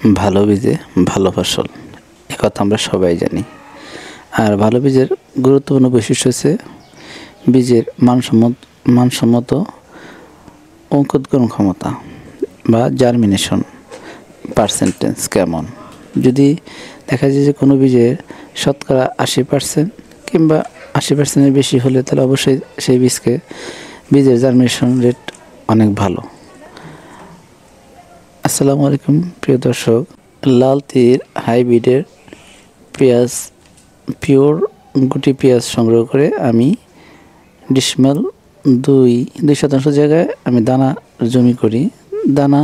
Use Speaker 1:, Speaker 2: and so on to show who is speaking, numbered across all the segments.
Speaker 1: ভালো বীজে ভালো ফসল, একথা আমরা সবাই জানি। আর ভালো বীজের গুরুত্বপূর্ণ বৈশিষ্ট্য হচ্ছে বীজের মানসম্মত অঙ্কুরোদ্গম ক্ষমতা বা জার্মিনেশন পার্সেন্টেজ কেমন। যদি দেখা যায় যে কোনো বীজের শতকরা 80% কিংবা 80%-এর বেশি হলে তাহলে অবশ্যই সেই বীজের জার্মিনেশন রেট অনেক ভালো। আসসালামু আলাইকুম প্রিয় দর্শক, লাল তীর হাইব্রিডের পিওর গুটি পেঁয়াজ সংগ্রহ করে আমি ডিসমেল 2% জায়গায় আমি দানা জমি করি। দানা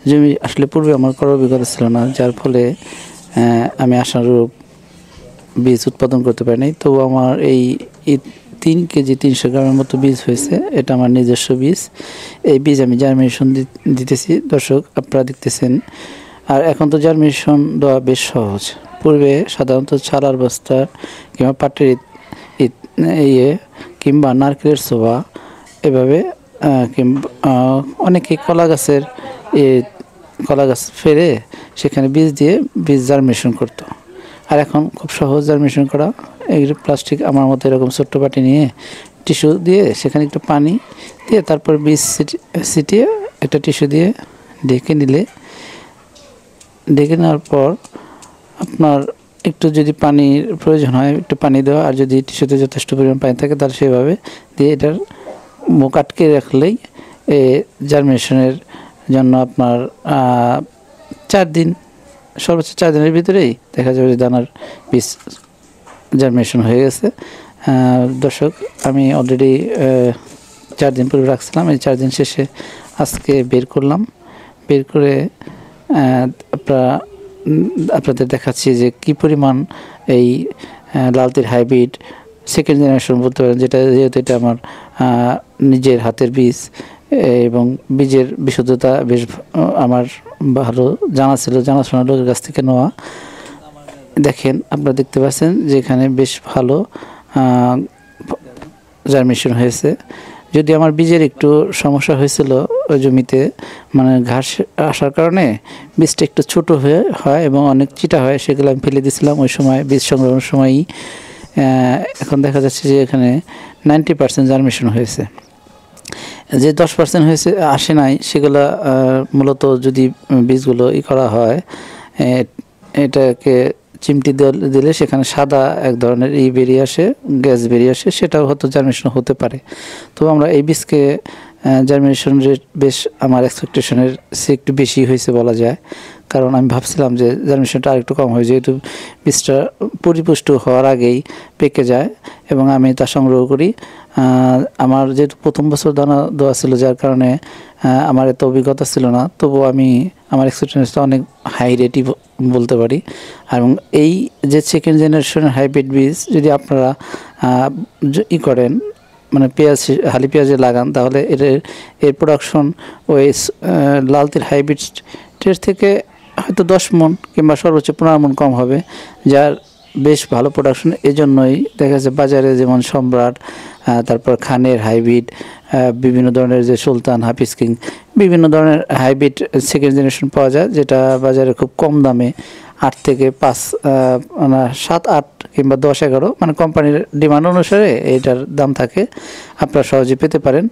Speaker 1: জমি আসলে পূর্বে আমার করার অভিজ্ঞতা ছিল না, যার ফলে আমি আশানুরূপ বীজ উৎপাদন করতে পারি নাই। তবু আমার এই 3 কেজি 300 গ্রামের মতো বীজ হয়েছে। এটা আমার নিজস্ব বীজ। এই বীজ আমি জার্মিনেশন দিতেছি। দর্শক, আপনারা দেখতেছেন। আর এখন তো জার্মিনেশন দেওয়া বেশ সহজ। পূর্বে সাধারণত ছাড়ার বস্তা কিংবা পাটের কিংবা নারকেলের ছোবা এভাবে কিংবা অনেকে কলা গাছ ফেলে সেখানে বীজ দিয়ে বীজ জার্মিনেশন করতো। আর এখন খুব সহজ জার্মিনেশন করা। এই প্লাস্টিক আমার মতো এরকম ছোট্ট বাটি নিয়ে টিস্যু দিয়ে সেখানে একটু পানি দিয়ে তারপর বীজ ছিটিয়ে একটা টিস্যু দিয়ে ঢেকে নেওয়ার পর আপনার একটু যদি পানির প্রয়োজন হয় একটু পানি দেওয়া, আর যদি টিস্যুতে যথেষ্ট পরিমাণ পানি থাকে তাহলে সেভাবে দিয়ে এটার মুখ আটকে রাখলেই জার্মিনেশনের জন্য আপনার 4 দিন, সর্বোচ্চ 4 দিনের ভিতরেই দেখা যাবে যে দানার বীজ জার্মিনেশন হয়ে গেছে। দর্শক, আমি অলরেডি 4 দিন পূর্বে রাখছিলাম। এই 4 দিন শেষে আজকে বের করে আপনাদের দেখাচ্ছি যে কি পরিমাণ এই লাল তীর হাইব্রিড সেকেন্ড জেনারেশন বলতে পারেন, যেহেতু এটা আমার নিজের হাতের বীজ এবং বীজের বিশুদ্ধতা বেশ আমার ভালো জানাশোনা লোকের কাছ থেকে নেওয়া। দেখেন, আপনারা দেখতে পাচ্ছেন যে এখানে বেশ ভালো জার্মিনেশন হয়েছে। যদি আমার বীজের একটু সমস্যা হয়েছিল ওই জমিতে, মানে ঘাস আসার কারণে বীজটা একটু ছোটো হয় এবং অনেক চিটা হয়, সেগুলো আমি ফেলে দিয়েছিলাম ওই সময় বীজ সংগ্রহের সময়ই। এখন দেখা যাচ্ছে যে এখানে 90% জার্মিনেশন হয়েছে। যে 10% আসে নাই সেগুলো মূলত যদি বীজগুলো করা হয়, এটাকে চিমটি দিলে সেখানে সাদা এক ধরনের বেরিয়ে আসে, গ্যাস বেরিয়ে আসে, সেটাও হয়তো জার্মিনেশন হতে পারে। তো আমরা এই বীজকে জার্মিনেশন রেট বেশ আমার এক্সপেকটেশনের চেয়ে একটু বেশি হয়েছে বলা যায়। কারণ আমি ভাবছিলাম যে জার্মিনেশনটা আরেকটু কম হয়, যেহেতু বীজটা পরিপুষ্ট হওয়ার আগেই পেকে যায় এবং আমি তা সংগ্রহ করি। আমার যেহেতু প্রথম বছর দানা দেওয়া ছিল, যার কারণে আমার এত অভিজ্ঞতা ছিল না, তবুও আমার এক্সপেরিয়েন্সটা অনেক হাই রেটই বলতে পারি। এবং এই যে সেকেন্ড জেনারেশনের হাইব্রিড বীজ যদি আপনারা করেন, মানে হালি পেঁয়াজে লাগান, তাহলে এর প্রোডাকশন ওই লাল তীর হাইব্রিডের থেকে হয়তো 10 মণ কিংবা সর্বোচ্চ 15 মণ কম হবে, যার বেশ ভালো প্রোডাকশন। এজন্যই দেখা যাচ্ছে বাজারে যেমন সম্রাট, তারপর খানের হাইব্রিড, বিভিন্ন ধরনের যে সুলতান, হাফিজ কিং, বিভিন্ন ধরনের হাইব্রিড সেকেন্ড জেনারেশন পাওয়া যায়, যেটা বাজারে খুব কম দামে 8 থেকে 5, 7, 8 কিংবা 10, 11, মানে কোম্পানির ডিমান্ড অনুসারে এটার দাম থাকে। আপনারা সহজে পেতে পারেন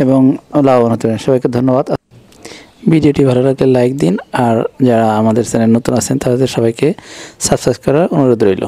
Speaker 1: এবং লাভবান হতে পারেন। সবাইকে ধন্যবাদ। ভিডিওটি ভালো লাগলে লাইক দিন, আর যারা আমাদের চ্যানেল নতুন আছেন তাদের সবাইকে সাবস্ক্রাইব করার অনুরোধ রইল।